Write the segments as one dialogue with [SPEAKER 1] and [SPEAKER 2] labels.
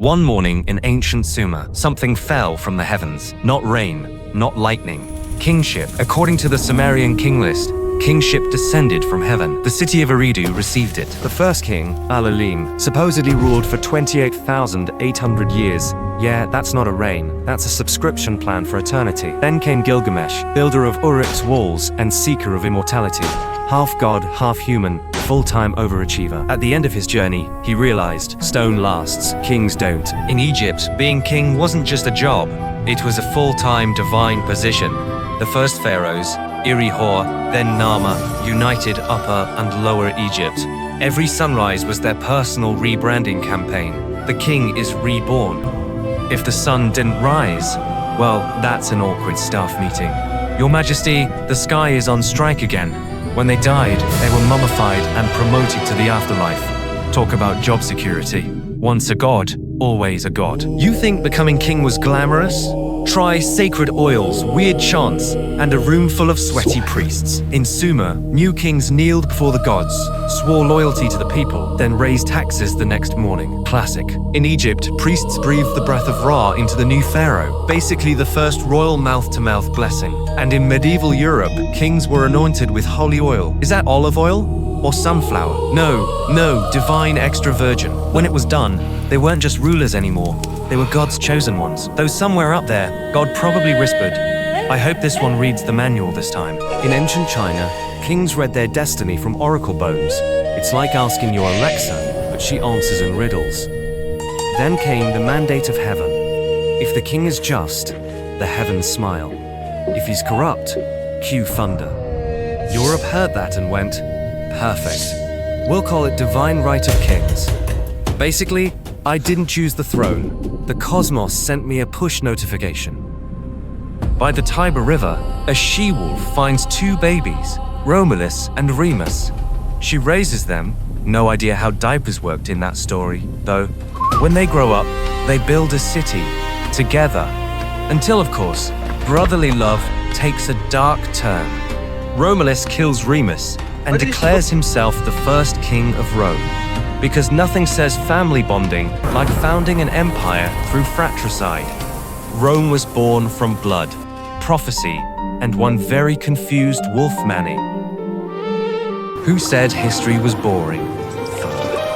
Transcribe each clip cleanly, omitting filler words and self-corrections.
[SPEAKER 1] One morning in ancient Sumer, something fell from the heavens. Not rain, not lightning. Kingship. According to the Sumerian king list, kingship descended from heaven. The city of Eridu received it. The first king, Avalon, supposedly ruled for 28,800 years. Yeah, that's not a reign. That's a subscription plan for eternity. Then came Gilgamesh, builder of Uruk's walls and seeker of immortality. Half god, half human, full-time overachiever. At the end of his journey, he realized stone lasts, kings don't. In Egypt, being king wasn't just a job. It was a full-time divine position. The first pharaohs, Eri-Hor, then Nama, united Upper and Lower Egypt. Every sunrise was their personal rebranding campaign. The king is reborn. If the sun didn't rise, well, that's an awkward staff meeting. Your Majesty, the sky is on strike again. When they died, they were mummified and promoted to the afterlife. Talk about job security. Once a god, always a god. You think becoming king was glamorous? Try sacred oils, weird chants, and a room full of sweaty priests. In Sumer, new kings kneeled before the gods, swore loyalty to the people, then raised taxes the next morning. Classic. In Egypt, priests breathed the breath of Ra into the new pharaoh, basically the first royal mouth-to-mouth blessing. And in medieval Europe, kings were anointed with holy oil. Is that olive oil? Or sunflower? No, divine extra virgin. When it was done, they weren't just rulers anymore. They were God's chosen ones. Though somewhere up there, God probably whispered, "I hope this one reads the manual this time." In ancient China, kings read their destiny from oracle bones. It's like asking your Alexa, but she answers in riddles. Then came the mandate of heaven. If the king is just, the heavens smile. If he's corrupt, cue thunder. Europe heard that and went, perfect. We'll call it divine right of kings. Basically, I didn't choose the throne. The cosmos sent me a push notification. By the Tiber River, a she-wolf finds two babies, Romulus and Remus. She raises them, no idea how diapers worked in that story, though. When they grow up, they build a city, together. Until, of course, brotherly love takes a dark turn. Romulus kills Remus and declares himself the first king of Rome. Because nothing says family bonding like founding an empire through fratricide. Rome was born from blood, prophecy, and one very confused wolf Manny. Who said history was boring?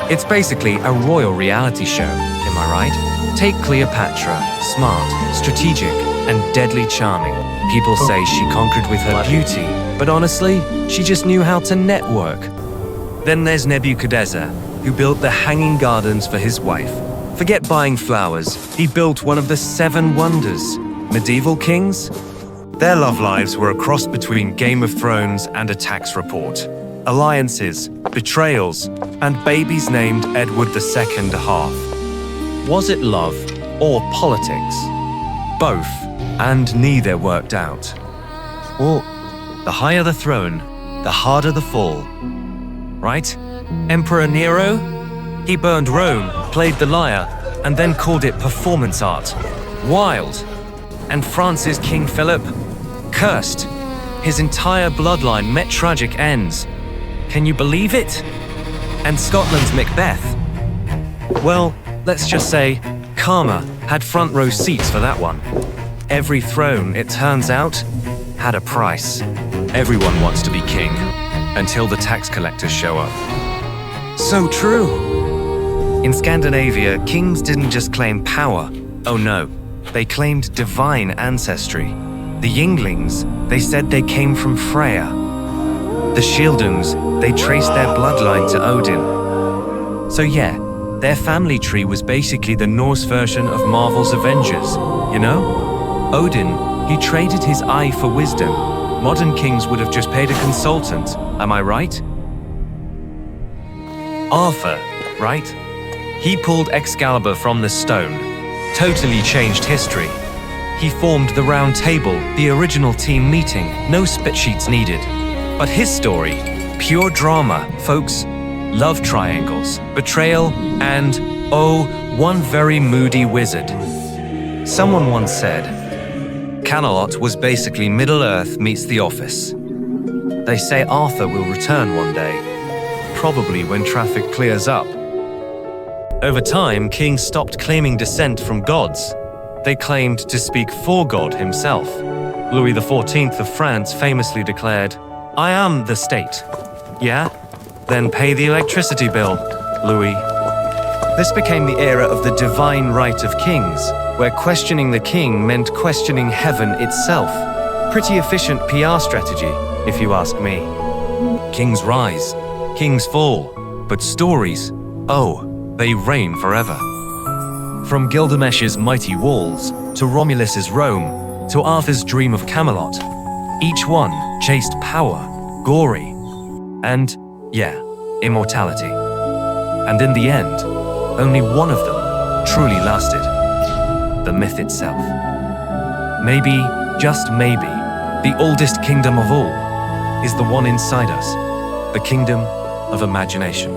[SPEAKER 1] It's basically a royal reality show, am I right? Take Cleopatra, smart, strategic, and deadly charming. People say she conquered with her beauty, but honestly, she just knew how to network. Then there's Nebuchadnezzar, who built the Hanging Gardens for his wife. Forget buying flowers, he built one of the 7 wonders. Medieval kings? Their love lives were a cross between Game of Thrones and a tax report. Alliances, betrayals, and babies named Edward II half. Was it love or politics? Both, and neither worked out. Or, the higher the throne, the harder the fall. Right? Emperor Nero? He burned Rome, played the lyre, and then called it performance art. Wild. And France's King Philip? Cursed. His entire bloodline met tragic ends. Can you believe it? And Scotland's Macbeth? Well, let's just say, karma had front row seats for that one. Every throne, it turns out, had a price. Everyone wants to be king, until the tax collectors show up. So true. In Scandinavia, kings didn't just claim power. Oh no, they claimed divine ancestry. The Yinglings, they said they came from Freya. The Shieldungs, they traced their bloodline to Odin. So yeah, their family tree was basically the Norse version of Marvel's Avengers, you know? Odin, he traded his eye for wisdom. Modern kings would have just paid a consultant, am I right? Arthur, right? He pulled Excalibur from the stone, totally changed history. He formed the Round Table, the original team meeting, no spit sheets needed. But his story, pure drama, folks. Love triangles, betrayal, and, oh, one very moody wizard. Someone once said, Camelot was basically Middle-earth meets The Office. They say Arthur will return one day, probably when traffic clears up. Over time, kings stopped claiming descent from gods. They claimed to speak for God himself. Louis XIV of France famously declared, "I am the state." Yeah? Then pay the electricity bill, Louis. This became the era of the divine right of kings, where questioning the king meant questioning heaven itself. Pretty efficient PR strategy, if you ask me. Kings rise, kings fall, but stories, oh, they reign forever. From Gilgamesh's mighty walls, to Romulus's Rome, to Arthur's dream of Camelot, each one chased power, glory, and, yeah, immortality. And in the end, only one of them truly lasted: the myth itself. Maybe, just maybe, the oldest kingdom of all is the one inside us, the kingdom of imagination.